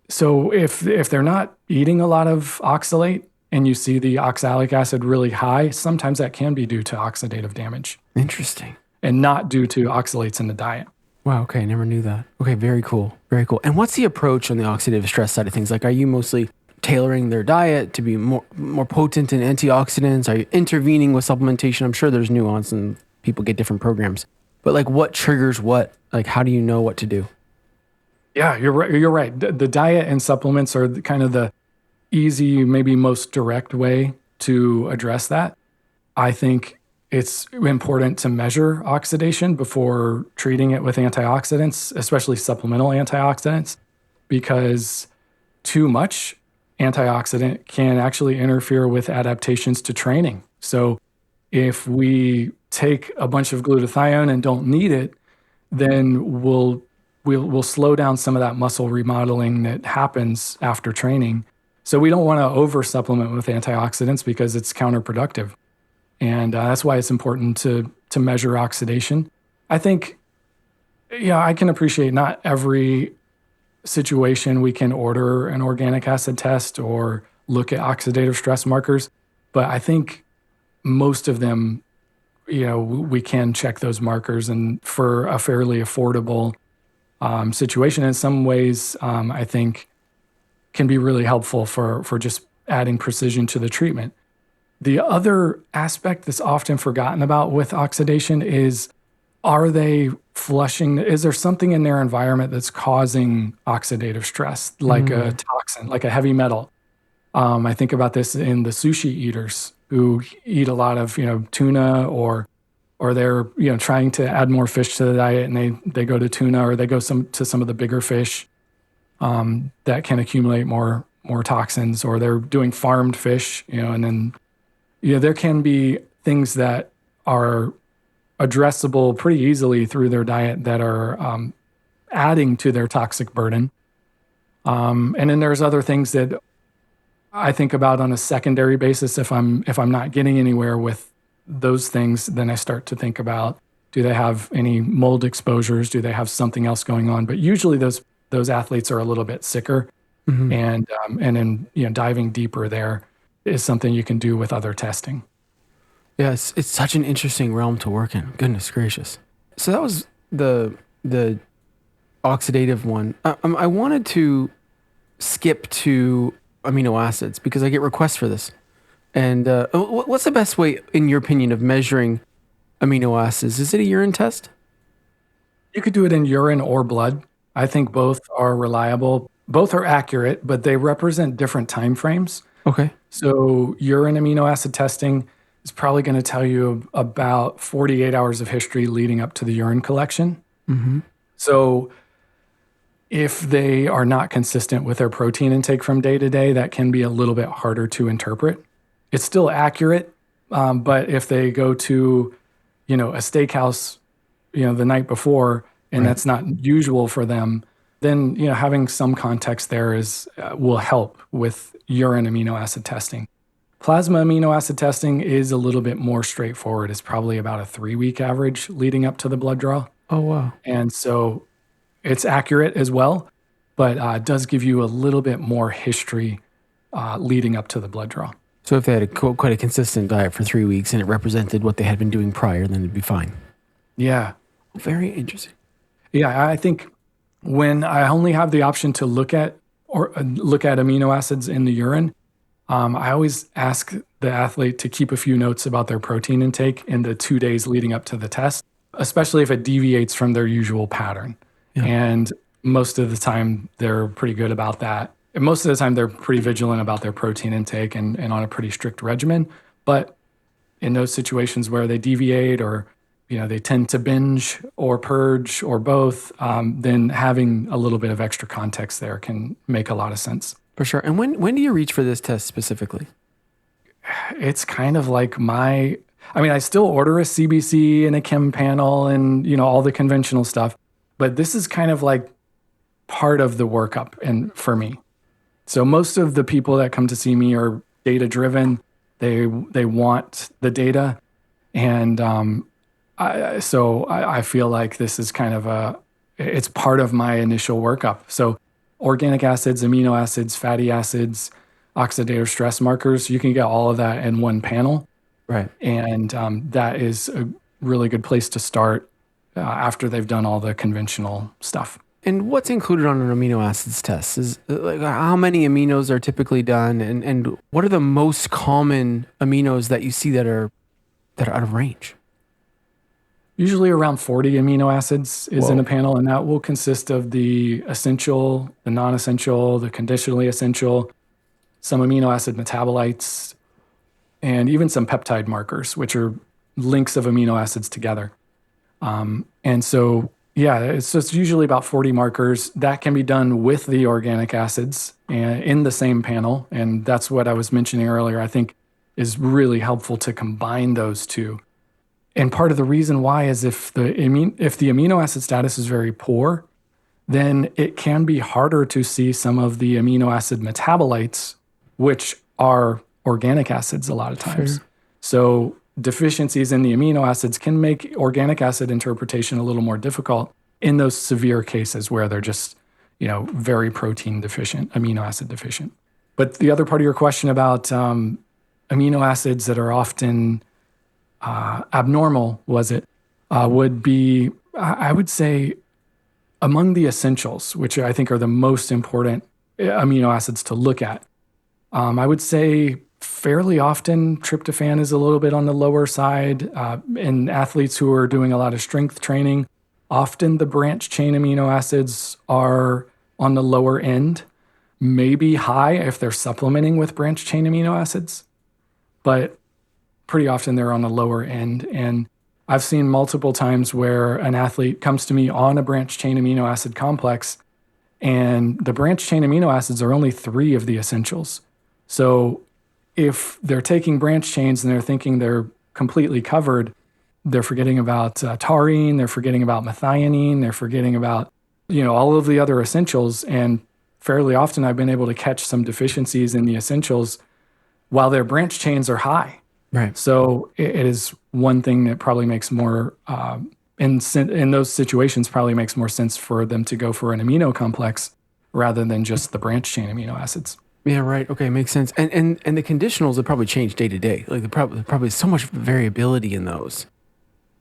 So if they're not eating a lot of oxalate and you see the oxalic acid really high, sometimes that can be due to oxidative damage. Interesting. And not due to oxalates in the diet. Wow, okay, I never knew that. Okay, very cool, very cool. And what's the approach on the oxidative stress side of things? Like, are you mostly tailoring their diet to be more potent in antioxidants? Are you intervening with supplementation? I'm sure there's nuance and people get different programs. But like, what triggers what? Like, how do you know what to do? Yeah, you're right. You're right. The diet and supplements are kind of the easy, maybe most direct way to address that. I think it's important to measure oxidation before treating it with antioxidants, especially supplemental antioxidants, because too much antioxidant can actually interfere with adaptations to training. So if we take a bunch of glutathione and don't need it, then we'll slow down some of that muscle remodeling that happens after training. So we don't want to over supplement with antioxidants because it's counterproductive. And that's why it's important to measure oxidation. I think, I can appreciate not every situation we can order an organic acid test or look at oxidative stress markers, but I think most of them, we can check those markers, and for a fairly affordable situation. In some ways, I think can be really helpful for just adding precision to the treatment. The other aspect that's often forgotten about with oxidation is, are they flushing? Is there something in their environment that's causing oxidative stress, like a toxin, like a heavy metal? I think about this in the sushi eaters who eat a lot of, tuna, or they're, trying to add more fish to the diet, and they go to tuna, or they go to some of the bigger fish that can accumulate more toxins, or they're doing farmed fish, and then there can be things that are addressable pretty easily through their diet that are adding to their toxic burden. And then there's other things that I think about on a secondary basis. If I'm not getting anywhere with those things, then I start to think about, do they have any mold exposures? Do they have something else going on? But usually those athletes are a little bit sicker, and then diving deeper there is something you can do with other testing. Yeah, it's such an interesting realm to work in. Goodness gracious. So that was the oxidative one. I wanted to skip to amino acids because I get requests for this. And what's the best way, in your opinion, of measuring amino acids? Is it a urine test? You could do it in urine or blood. I think both are reliable. Both are accurate, but they represent different time frames. Okay. So urine amino acid testing is probably going to tell you about 48 hours of history leading up to the urine collection. Mm-hmm. So if they are not consistent with their protein intake from day to day, that can be a little bit harder to interpret. It's still accurate, but if they go to, a steakhouse, the night before, and Right. that's not usual for them, then having some context there will help with urine amino acid testing. Plasma amino acid testing is a little bit more straightforward. It's probably about a 3-week average leading up to the blood draw, Oh, wow. and so it's accurate as well, but it does give you a little bit more history leading up to the blood draw. So if they had quite a consistent diet for 3 weeks and it represented what they had been doing prior, then it'd be fine. Yeah. Very interesting. Yeah, I think when I only have the option to look at amino acids in the urine, I always ask the athlete to keep a few notes about their protein intake in the 2 days leading up to the test, especially if it deviates from their usual pattern. Yeah. And most of the time, they're pretty good about that. And most of the time, they're pretty vigilant about their protein intake and on a pretty strict regimen. But in those situations where they deviate or they tend to binge or purge or both, then having a little bit of extra context there can make a lot of sense. For sure. And when do you reach for this test specifically? It's kind of like I still order a CBC and a chem panel and, all the conventional stuff, but this is kind of like part of the workup and for me. So most of the people that come to see me are data driven. They want the data. And I feel like this is kind of it's part of my initial workup. So organic acids, amino acids, fatty acids, oxidative stress markers, you can get all of that in one panel. Right. And that is a really good place to start after they've done all the conventional stuff. And what's included on an amino acids test? Is like how many aminos are typically done, and what are the most common aminos that you see that are out of range? Usually around 40 amino acids is in Whoa. a panel, and that will consist of the essential, the non-essential, the conditionally essential, some amino acid metabolites, and even some peptide markers, which are links of amino acids together. And so, yeah, it's just usually about 40 markers. That can be done with the organic acids and in the same panel. And that's what I was mentioning earlier, I think is really helpful to combine those two. And part of the reason why is if the amino acid status is very poor, then it can be harder to see some of the amino acid metabolites, which are organic acids a lot of times. Sure. So deficiencies in the amino acids can make organic acid interpretation a little more difficult in those severe cases where they're just, very protein deficient, amino acid deficient. But the other part of your question about amino acids that are often abnormal, would be, I would say, among the essentials, which I think are the most important amino acids to look at. I would say fairly often tryptophan is a little bit on the lower side. In athletes who are doing a lot of strength training, often the branch chain amino acids are on the lower end, maybe high if they're supplementing with branch chain amino acids, but pretty often they're on the lower end. And I've seen multiple times where an athlete comes to me on a branch chain amino acid complex, and the branch chain amino acids are only 3 of the essentials. So if they're taking branch chains and they're thinking they're completely covered, they're forgetting about taurine, they're forgetting about methionine, they're forgetting about, all of the other essentials. And fairly often I've been able to catch some deficiencies in the essentials while their branch chains are high. Right. So it is one thing that probably makes more, in those situations, probably makes more sense for them to go for an amino complex rather than just the branch chain amino acids. Yeah, right. Okay, makes sense. And the conditionals would probably change day to day. Like probably so much variability in those.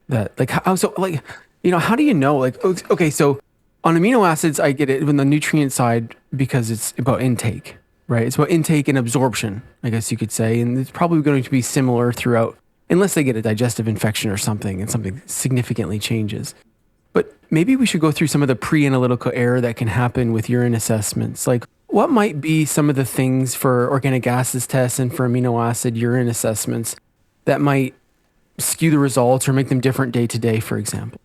That how do you know? Like, okay, so on amino acids, I get it on the nutrient side because it's about intake. right? It's about intake and absorption, I guess you could say. And it's probably going to be similar throughout, unless they get a digestive infection or something and something significantly changes. But maybe we should go through some of the pre-analytical error that can happen with urine assessments. Like, what might be some of the things for organic acids tests and for amino acid urine assessments that might skew the results or make them different day to day, for example?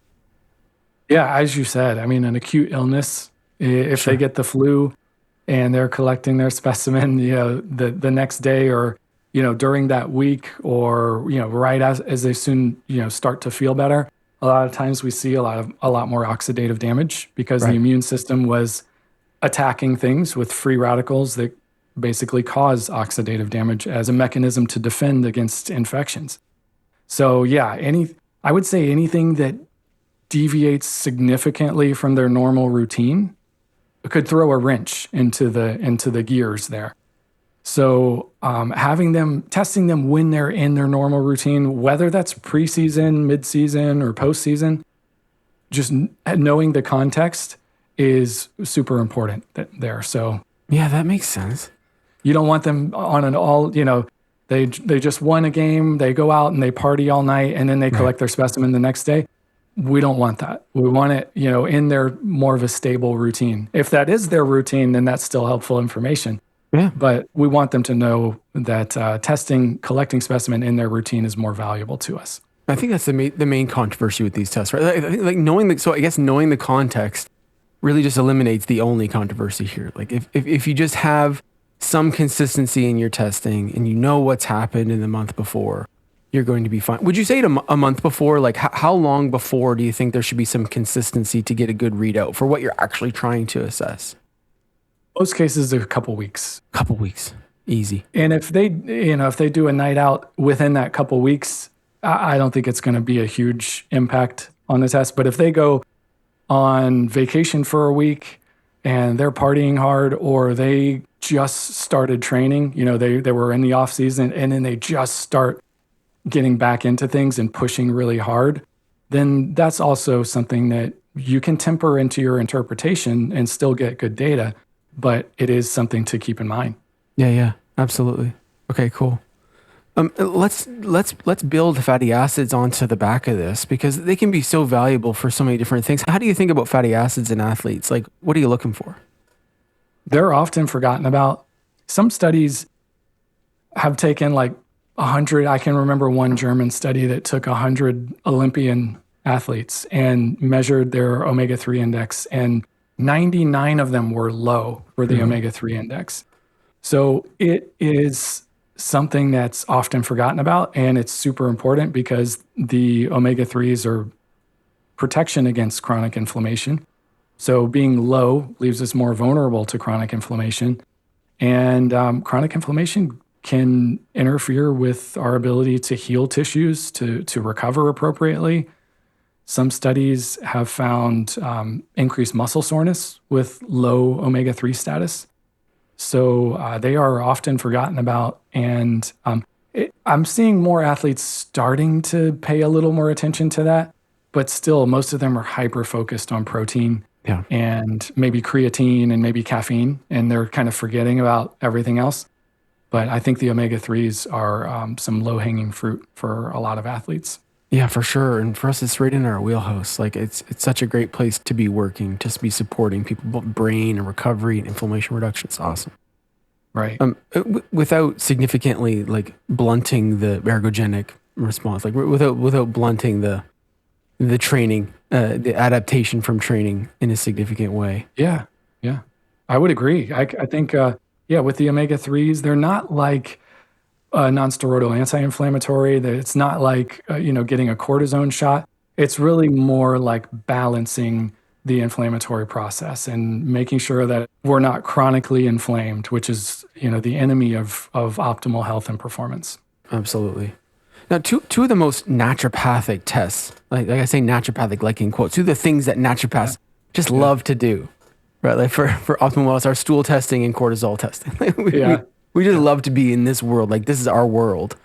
Yeah, as you said, I mean, an acute illness, if they get the flu and they're collecting their specimen, the next day or, during that week or, right as they soon, start to feel better, a lot of times we see a lot more oxidative damage because the immune system was attacking things with free radicals that basically cause oxidative damage as a mechanism to defend against infections. So yeah, I would say anything that deviates significantly from their normal routine could throw a wrench into the gears there. So testing them when they're in their normal routine, whether that's preseason, midseason, or postseason, just knowing the context is super important there. So yeah, that makes sense. you don't want them on an all, they just won a game, they go out and they party all night and then they collect their specimen the next day. We don't want that. We want it, in their more of a stable routine. If that is their routine, then that's still helpful information. Yeah. But we want them to know that collecting specimen in their routine is more valuable to us. I think that's the main controversy with these tests, right? I think knowing the context really just eliminates the only controversy here. Like if you just have some consistency in your testing and you know what's happened in the month before, you're going to be fine. Would you say it a month before? Like how long before do you think there should be some consistency to get a good readout for what you're actually trying to assess? Most cases, a couple weeks. Couple weeks, easy. And if they do a night out within that couple weeks, I don't think it's going to be a huge impact on the test. But if they go on vacation for a week and they're partying hard, or they just started training, they were in the off season and then they just start getting back into things and pushing really hard, then that's also something that you can temper into your interpretation and still get good data. But it is something to keep in mind. Yeah, absolutely. Okay, cool. Let's build fatty acids onto the back of this because they can be so valuable for so many different things. How do you think about fatty acids in athletes? Like, what are you looking for? They're often forgotten about. Some studies have taken like 100. I can remember one German study that took 100 Olympian athletes and measured their omega-3 index, and 99 of them were low for the omega-3 index. So it is something that's often forgotten about, and it's super important because the omega-3s are protection against chronic inflammation. So being low leaves us more vulnerable to chronic inflammation, and chronic inflammation can interfere with our ability to heal tissues, to recover appropriately. Some studies have found increased muscle soreness with low omega-3 status. So they are often forgotten about. And I'm seeing more athletes starting to pay a little more attention to that. But still, most of them are hyper-focused on protein and maybe creatine and maybe caffeine. And they're kind of forgetting about everything else. But I think the omega-3s are some low-hanging fruit for a lot of athletes. Yeah, for sure. And for us, it's right in our wheelhouse. Like it's such a great place to be working, just be supporting people, brain and recovery and inflammation reduction. It's awesome. Right. Without significantly like blunting the ergogenic response, like without blunting the training, the adaptation from training in a significant way. Yeah. I would agree. I think, with the omega-3s, they're not like non-steroidal anti-inflammatory. It's not like, getting a cortisone shot. It's really more like balancing the inflammatory process and making sure that we're not chronically inflamed, which is, the enemy of optimal health and performance. Absolutely. Now, two of the most naturopathic tests, like I say naturopathic, like in quotes, two of the things that naturopaths just love to do, right? Like for optimal wellness, our stool testing and cortisol testing. We just love to be in this world. Like this is our world.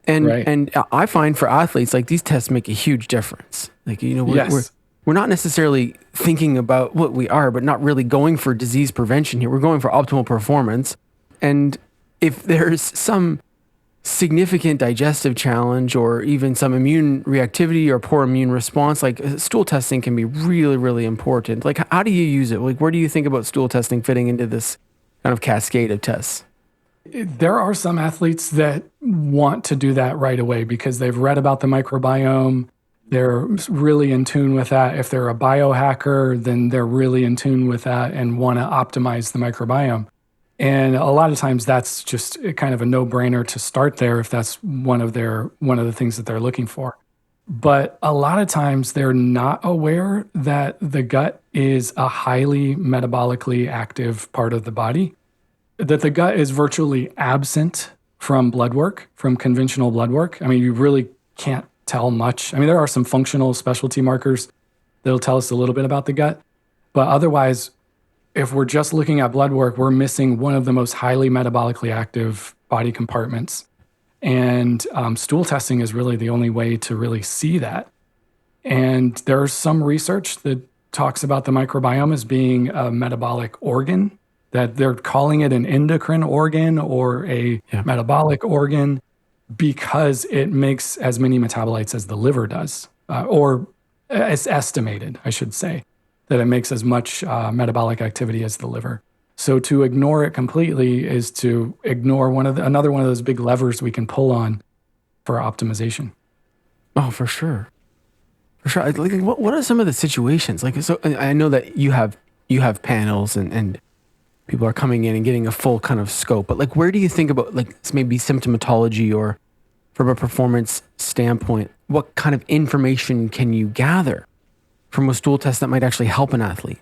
And I find for athletes, like these tests make a huge difference. Like, we're not necessarily thinking about what we are, but not really going for disease prevention here. We're going for optimal performance. And if there's some significant digestive challenge or even some immune reactivity or poor immune response, like stool testing can be really, really important. Like, how do you use it? Like, where do you think about stool testing fitting into this kind of cascade of tests? There are some athletes that want to do that right away because they've read about the microbiome. They're really in tune with that. If they're a biohacker, then they're really in tune with that and want to optimize the microbiome. And a lot of times that's just kind of a no-brainer to start there if that's one of the things that they're looking for. But a lot of times they're not aware that the gut is a highly metabolically active part of the body, that the gut is virtually absent from blood work, from conventional blood work. I mean, you really can't tell much. I mean, there are some functional specialty markers that'll tell us a little bit about the gut, but otherwise, if we're just looking at blood work, we're missing one of the most highly metabolically active body compartments. And stool testing is really the only way to really see that. And there's some research that talks about the microbiome as being a metabolic organ, that they're calling it an endocrine organ or a metabolic organ because it makes as many metabolites as the liver does, or it's estimated, I should say, that it makes as much metabolic activity as the liver. So to ignore it completely is to ignore another one of those big levers we can pull on for optimization. Oh, for sure. For sure. Like, what are some of the situations? Like, so I know that you have panels and people are coming in and getting a full kind of scope, but like, where do you think about like maybe symptomatology or from a performance standpoint, what kind of information can you gather from a stool test that might actually help an athlete?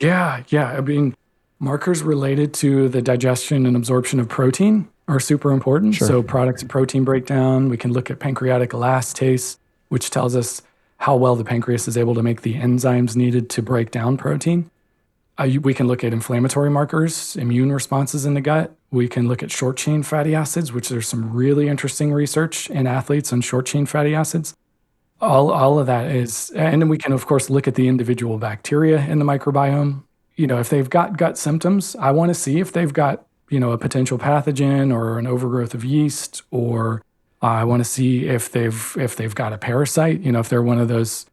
Yeah. I mean, markers related to the digestion and absorption of protein are super important. Sure. So products of protein breakdown, we can look at pancreatic elastase, which tells us how well the pancreas is able to make the enzymes needed to break down protein. We can look at inflammatory markers, immune responses in the gut. We can look at short chain fatty acids, which there's some really interesting research in athletes on short chain fatty acids. All of that is, and then we can, of course, look at the individual bacteria in the microbiome. You know, if they've got gut symptoms, I want to see if they've got, a potential pathogen or an overgrowth of yeast, or I want to see if they've got a parasite. If they're one of those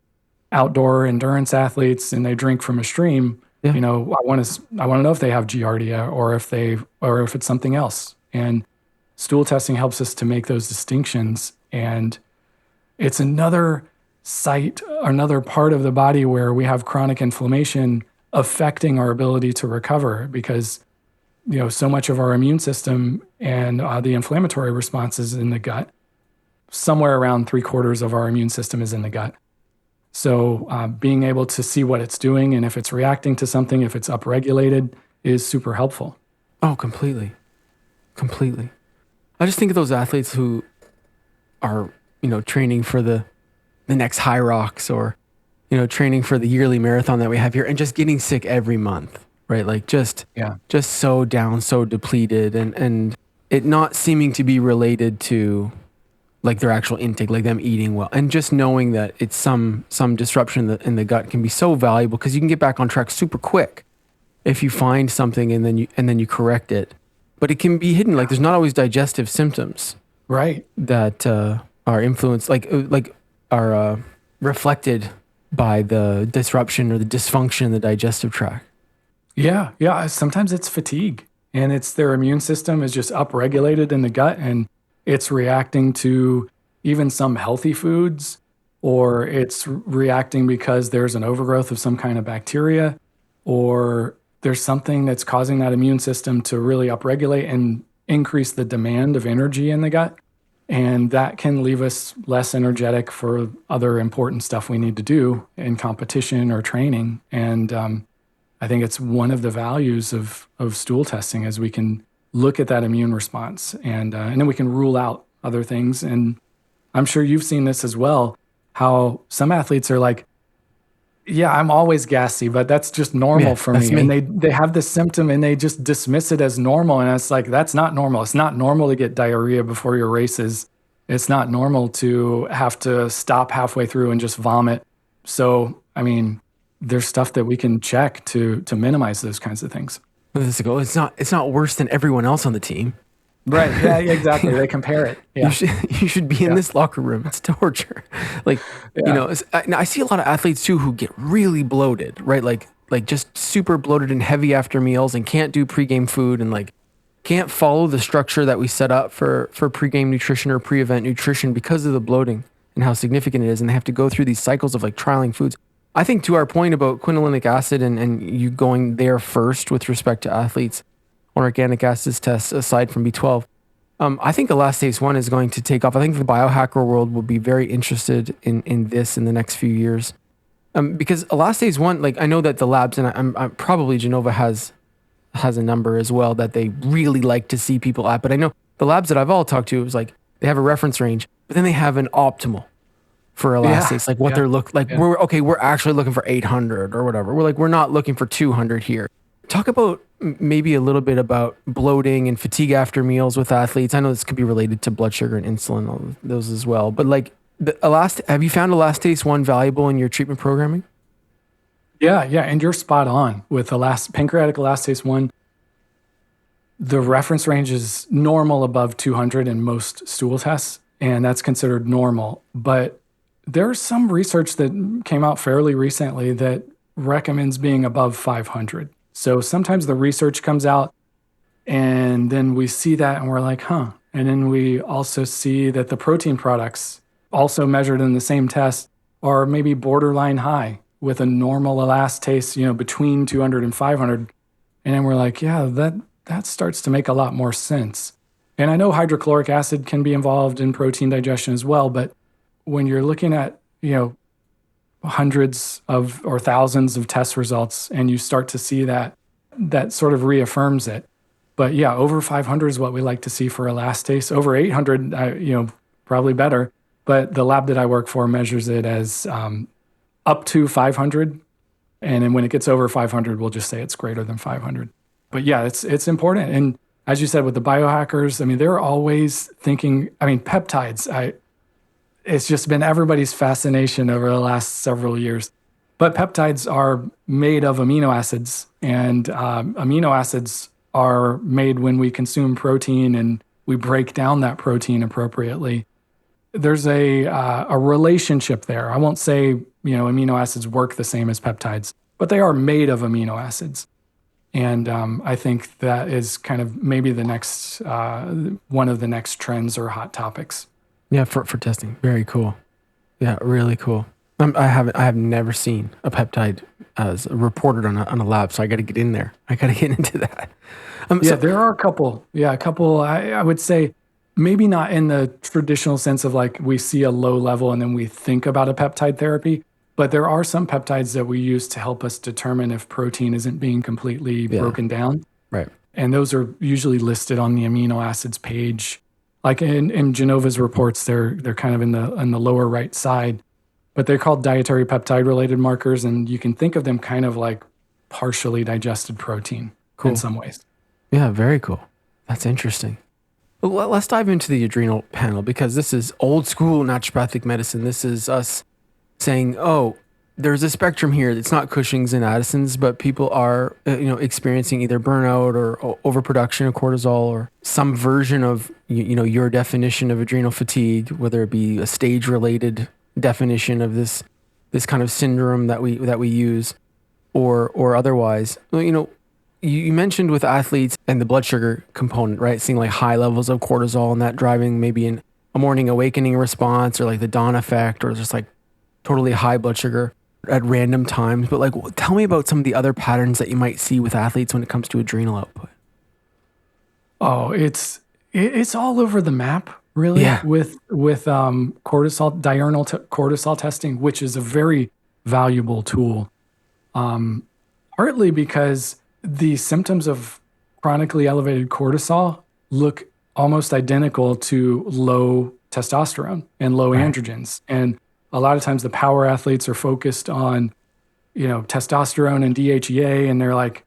outdoor endurance athletes and they drink from a stream, I want to know if they have Giardia or if it's something else. And stool testing helps us to make those distinctions. And it's another part of the body where we have chronic inflammation affecting our ability to recover because, so much of our immune system and the inflammatory responses in the gut, somewhere around 3/4 of our immune system is in the gut. So being able to see what it's doing and if it's reacting to something, if it's upregulated, is super helpful. Oh, completely. I just think of those athletes who are, training for the next High Rocks or, training for the yearly marathon that we have here and just getting sick every month, right? Like just so down, so depleted and it not seeming to be related to like their actual intake, like them eating well, and just knowing that it's some disruption in the gut can be so valuable because you can get back on track super quick if you find something and then you correct it. But it can be hidden. Like there's not always digestive symptoms, right? That are influenced, are reflected by the disruption or the dysfunction in the digestive tract. Yeah. Sometimes it's fatigue, and it's their immune system is just upregulated in the gut and it's reacting to even some healthy foods, or it's reacting because there's an overgrowth of some kind of bacteria, or there's something that's causing that immune system to really upregulate and increase the demand of energy in the gut. And that can leave us less energetic for other important stuff we need to do in competition or training. And I think it's one of the values of stool testing is we can look at that immune response and then we can rule out other things. And I'm sure you've seen this as well, how some athletes are like, yeah, I'm always gassy, but that's just normal for me. And they have this symptom and they just dismiss it as normal. And it's like, that's not normal. It's not normal to get diarrhea before your races. It's not normal to have to stop halfway through and just vomit. So, I mean, there's stuff that we can check to minimize those kinds of things. It's not worse than everyone else on the team. Right. Yeah, exactly. They compare it. You Yeah. should be in this locker room. It's torture. Like, Yeah. now I see a lot of athletes too who get really bloated, right? Like just super bloated and heavy after meals and can't do pregame food and like can't follow the structure that we set up for pregame nutrition or pre-event nutrition because of the bloating and how significant it is. And they have to go through these cycles of like trialing foods. I think to our point about quinolinic acid and you going there first with respect to athletes on organic acids tests aside from B12, I think elastase 1 is going to take off. I think the biohacker world will be very interested in this in the next few years. Because elastase 1, like I know that the labs, and I'm probably Genova has a number as well that they really like to see people at. But I know the labs that I've all talked to, it was like they have a reference range, but then they have an optimal for elastase, like what they're we're actually looking for 800 or whatever. We're not looking for 200 here. Talk about maybe a little bit about bloating and fatigue after meals with athletes. I know this could be related to blood sugar and insulin, all of those as well. But like have you found elastase 1 valuable in your treatment programming? Yeah. And you're spot on with pancreatic elastase 1. The reference range is normal above 200 in most stool tests, and that's considered normal. But there's some research that came out fairly recently that recommends being above 500. So sometimes the research comes out and then we see that and we're like, huh. And then we also see that the protein products also measured in the same test are maybe borderline high with a normal elastase, between 200 and 500. And then we're like, yeah, that starts to make a lot more sense. And I know hydrochloric acid can be involved in protein digestion as well, but when you're looking at, hundreds of or thousands of test results and you start to see that sort of reaffirms it. But yeah, over 500 is what we like to see for elastase. Over 800, probably better. But the lab that I work for measures it as up to 500. And then when it gets over 500, we'll just say it's greater than 500. But yeah, it's important. And as you said, with the biohackers, I mean, they're always thinking, peptides, it's just been everybody's fascination over the last several years. But peptides are made of amino acids, and amino acids are made when we consume protein and we break down that protein appropriately. There's a relationship there. I won't say, amino acids work the same as peptides, but they are made of amino acids. And I think that is kind of maybe the next, one of the next trends or hot topics. Yeah, for testing. Very cool. Yeah, really cool. I have never seen a peptide as reported on a lab, so I got to get in there. I got to get into that. There are a couple. Yeah, a couple. I would say maybe not in the traditional sense of like we see a low level and then we think about a peptide therapy, but there are some peptides that we use to help us determine if protein isn't being completely broken down. Right. And those are usually listed on the amino acids page. Like in Genova's reports, they're kind of in the lower right side, but they're called dietary peptide related markers, and you can think of them kind of like partially digested protein in some ways. Yeah, very cool. That's interesting. Well, let's dive into the adrenal panel because this is old school naturopathic medicine. This is us saying, oh, there's a spectrum here. It's not Cushing's and Addison's, but people are, experiencing either burnout or overproduction of cortisol or some version of, your definition of adrenal fatigue, whether it be a stage-related definition of this kind of syndrome that we use, or otherwise. Well, you mentioned with athletes and the blood sugar component, right? Seeing like high levels of cortisol and that driving maybe a morning awakening response or like the dawn effect or just like totally high blood sugar at random times. But like, tell me about some of the other patterns that you might see with athletes when it comes to adrenal output. Oh, it's all over the map, really. Yeah. With cortisol, diurnal cortisol testing, which is a very valuable tool. Partly because the symptoms of chronically elevated cortisol look almost identical to low testosterone and low androgens. And a lot of times the power athletes are focused on, testosterone and DHEA, and they're like,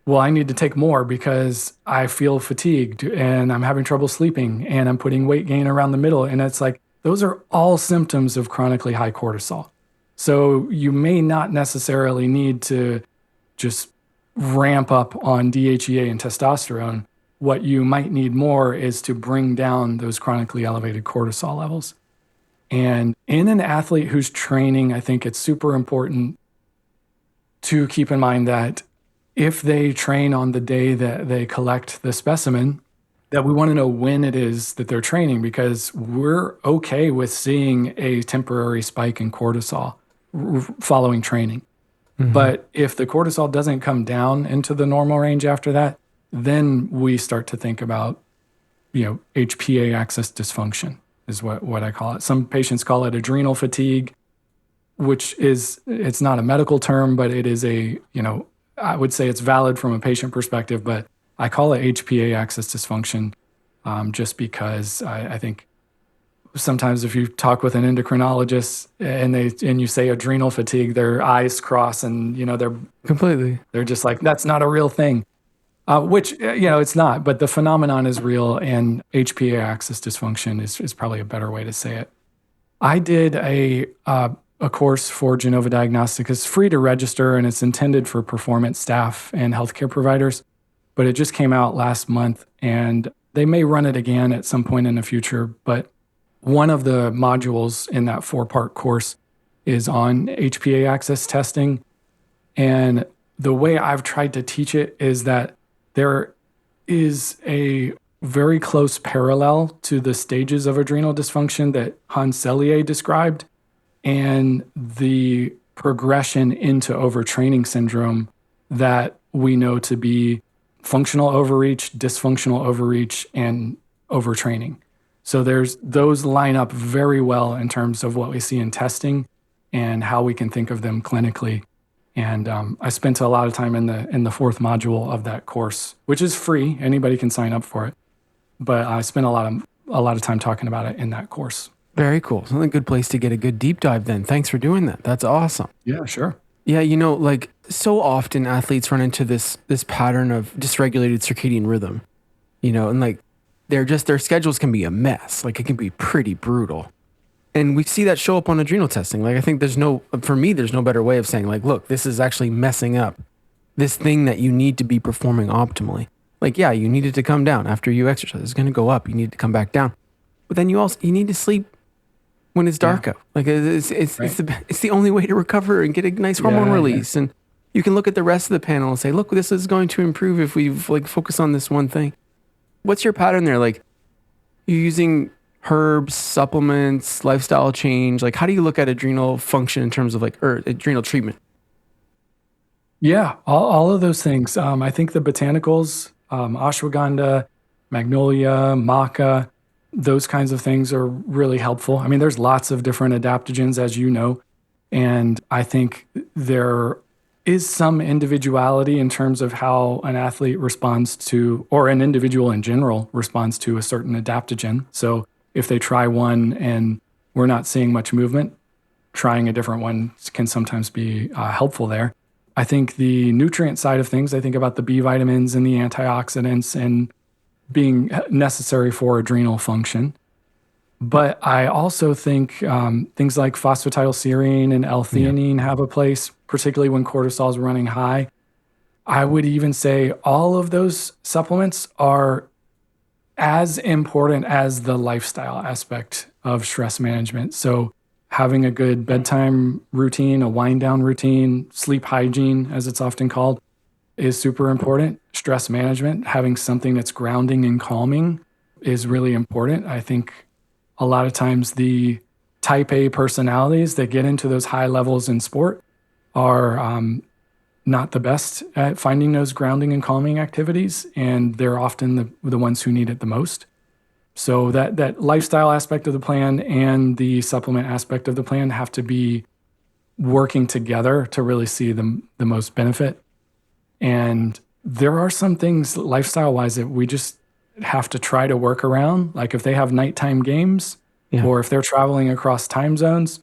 well, I need to take more because I feel fatigued and I'm having trouble sleeping and I'm putting weight gain around the middle. And it's like, those are all symptoms of chronically high cortisol. So you may not necessarily need to just ramp up on DHEA and testosterone. What you might need more is to bring down those chronically elevated cortisol levels. And in an athlete who's training, I think it's super important to keep in mind that if they train on the day that they collect the specimen, that we want to know when it is that they're training, because we're okay with seeing a temporary spike in cortisol following training. But if the cortisol doesn't come down into the normal range after that, then we start to think about, HPA axis dysfunction is what I call it. Some patients call it adrenal fatigue, which it's not a medical term, but it is I would say it's valid from a patient perspective, but I call it HPA axis dysfunction just because I think sometimes if you talk with an endocrinologist and you say adrenal fatigue, their eyes cross and, they're just like, that's not a real thing, which, it's not, but the phenomenon is real, and HPA axis dysfunction is probably a better way to say it. I did a course for Genova Diagnostics. It's free to register, and it's intended for performance staff and healthcare providers, but it just came out last month, and they may run it again at some point in the future. But one of the modules in that 4-part course is on HPA axis testing. And the way I've tried to teach it is that there is a very close parallel to the stages of adrenal dysfunction that Hans Selye described, and the progression into overtraining syndrome that we know to be functional overreach, dysfunctional overreach, and overtraining. So those line up very well in terms of what we see in testing and how we can think of them clinically. And I spent a lot of time in the 4th module of that course, which is free. Anybody can sign up for it. But I spent a lot of time talking about it in that course. Very cool. So a good place to get a good deep dive then. Thanks for doing that. That's awesome. Yeah, sure. Yeah, so often athletes run into this pattern of dysregulated circadian rhythm, and their schedules can be a mess. Like, it can be pretty brutal. And we see that show up on adrenal testing. Like, I think there's no better way of saying, like, look, this is actually messing up this thing that you need to be performing optimally. Like, yeah, you need it to come down after you exercise. It's going to go up. You need to come back down. But then you need to sleep when it's dark out. Like, it's the only way to recover and get a nice hormone release. And you can look at the rest of the panel and say, look, this is going to improve if we focus on this one thing. What's your pattern there? Like, you're using herbs, supplements, lifestyle change. Like, how do you look at adrenal function in terms of adrenal treatment? Yeah, all of those things. I think the botanicals, ashwagandha, magnolia, maca, those kinds of things are really helpful. I mean, there's lots of different adaptogens, as you know, and I think there is some individuality in terms of how an athlete responds to, or an individual in general responds to, a certain adaptogen. So if they try one and we're not seeing much movement, trying a different one can sometimes be helpful there. I think the nutrient side of things, I think about the B vitamins and the antioxidants and being necessary for adrenal function. But I also think things like phosphatidylserine and L-theanine have a place, particularly when cortisol is running high. I would even say all of those supplements are as important as the lifestyle aspect of stress management. So having a good bedtime routine, a wind down routine, sleep hygiene, as it's often called, is super important. Stress management, having something that's grounding and calming, is really important. I think a lot of times the type A personalities that get into those high levels in sport are not the best at finding those grounding and calming activities, and they're often the ones who need it the most. So that lifestyle aspect of the plan and the supplement aspect of the plan have to be working together to really see the most benefit. And there are some things lifestyle-wise that we just have to try to work around. Like if they have nighttime games or if they're traveling across time zones,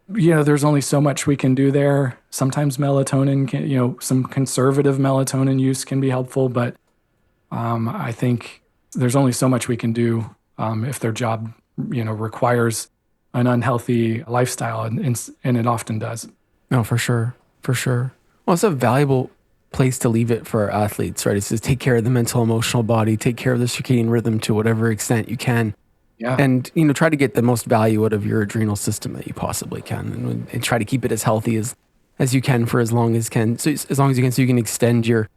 there's only so much we can do there. Sometimes melatonin can, some conservative melatonin use can be helpful, but I think there's only so much we can do if their job, requires an unhealthy lifestyle, and it often does. No, for sure. For sure. Well, it's a valuable place to leave it for our athletes, right? It says take care of the mental, emotional body, take care of the circadian rhythm to whatever extent you can. Yeah. And, try to get the most value out of your adrenal system that you possibly can, and try to keep it as healthy as you can for as long as can. So as long as you can, so you can extend your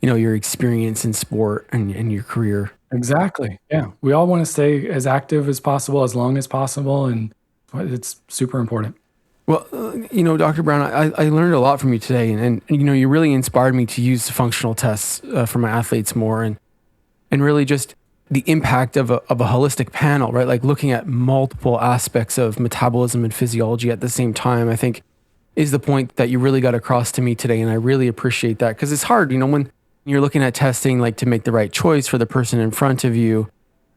experience in sport and your career. Exactly. Yeah. We all want to stay as active as possible, as long as possible. And it's super important. Well, Dr. Brown, I learned a lot from you today, and you really inspired me to use functional tests for my athletes more, and really just the impact of a holistic panel, right? Like looking at multiple aspects of metabolism and physiology at the same time, I think is the point that you really got across to me today. And I really appreciate that, because it's hard, when you're looking at testing, like to make the right choice for the person in front of you,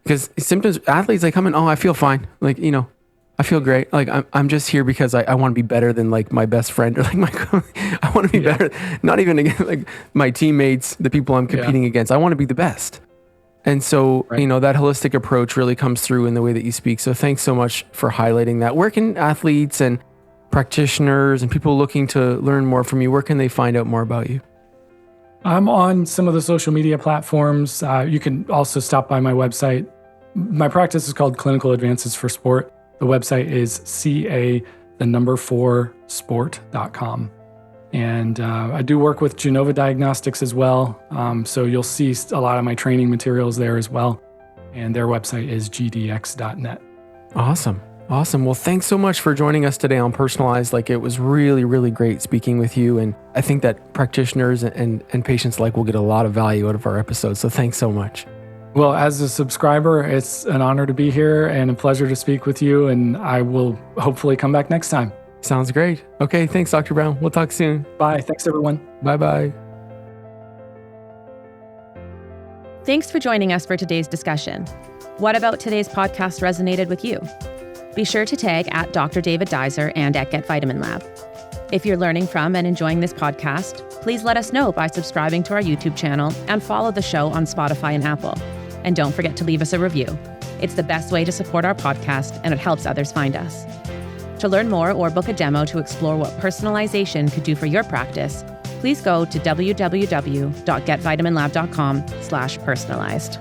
because symptoms, athletes, they come in, oh, I feel fine. Like, I feel great. Like I'm just here because I want to be better than like my best friend, or like I want to be better, not even against like my teammates, the people I'm competing against. I want to be the best. And so, that holistic approach really comes through in the way that you speak. So thanks so much for highlighting that. Where can athletes and practitioners and people looking to learn more from you, where can they find out more about you? I'm on some of the social media platforms. You can also stop by my website. My practice is called Clinical Advances for Sport. The website is ca4sport.com. And I do work with Genova Diagnostics as well. So you'll see a lot of my training materials there as well. And their website is gdx.net. Awesome. Well, thanks so much for joining us today on Personalized. Like, it was really, really great speaking with you. And I think that practitioners and patients alike will get a lot of value out of our episode. So thanks so much. Well, as a subscriber, it's an honor to be here and a pleasure to speak with you. And I will hopefully come back next time. Sounds great. Okay, thanks, Dr. Brown. We'll talk soon. Bye. Thanks, everyone. Bye-bye. Thanks for joining us for today's discussion. What about today's podcast resonated with you? Be sure to tag at Dr. David Duizer and at Get VitaminLab. If you're learning from and enjoying this podcast, please let us know by subscribing to our YouTube channel and follow the show on Spotify and Apple. And don't forget to leave us a review. It's the best way to support our podcast, and it helps others find us. To learn more or book a demo to explore what personalization could do for your practice, please go to www.getvitaminlab.com/personalized.